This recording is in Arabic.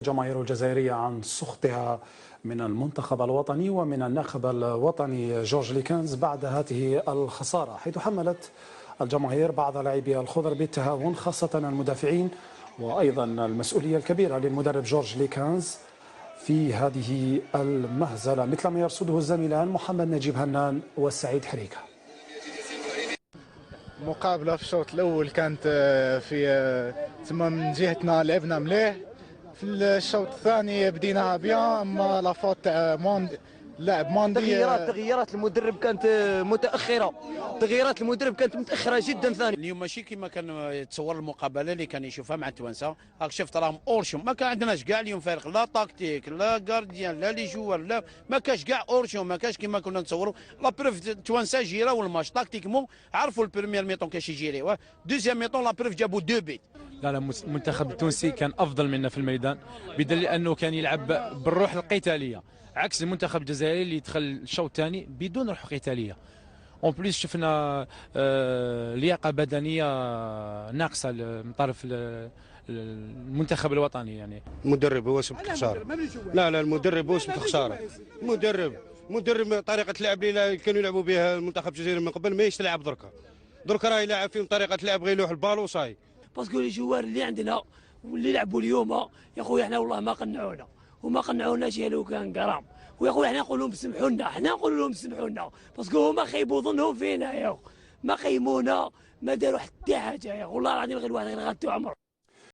الجماهير الجزائرية عن سخطها من المنتخب الوطني ومن الناخب الوطني جورج ليكانز بعد هذه الخسارة، حيث حملت الجماهير بعض لاعبي الخضر بالتهاون خاصة المدافعين، وأيضا المسؤولية الكبيرة للمدرب جورج ليكانز في هذه المهزلة، مثل ما يرصده الزميلان محمد نجيب هنان والسعيد حريكة. مقابلة في الشوط الأول كانت في تما من جهتنا لعبنا مليح. في الشوط الثاني بديناها بيان، اما لافوت تاع لاعب ماندي تغييرات المدرب كانت متاخره، تغييرات المدرب كانت متاخره جدا. ثاني اليوم ماشي كما كان يتصور المقابله اللي كان يشوفها مع التوانسه. راك شفت راهم اورشوم، ما كان عندناش كاع اليوم فارق، لا تاكتيك لا غارديان لا لي جوار، لا ما كاش كاع اورشوم، ما كاش كما كنا نتصوروا. لا بروف التوانسه جيراو الماتش تاكتيكمون، عرفوا البريمير ميطون كاش يجيري، دوزيام ميطون لا بروف جابوا دو بيت. لا المنتخب التونسي كان افضل منا في الميدان، بدليل انه كان يلعب بالروح القتاليه، عكس المنتخب الجزائري اللي دخل الشوط الثاني بدون روح قتاليه. اون بليس شفنا لياقه بدنيه ناقصه من طرف المنتخب الوطني. يعني المدرب هو سبب الخساره. لا المدرب هو سبب الخساره. مدرب طريقه اللعب اللي كانوا يلعبوا بها المنتخب الجزائري من قبل ماهيش تلعب دركا راه يلعب فيهم طريقه لعب غير يلوح البالو صاي. باسكو لي جوار اللي عندنا واللي لعبوا اليوم يا خويا احنا والله ما قنعونا، وما قنعوناش لو كان كرام. ويا خويا احنا نقول لهم سمحوا لنا، احنا نقول لهم سمحوا لنا، باسكو هما خيبوا ظنهم فينا، يا ما قيمونا، ما داروا حتى حاجه، يا والله العظيم غير واحد غير غاتو عمر.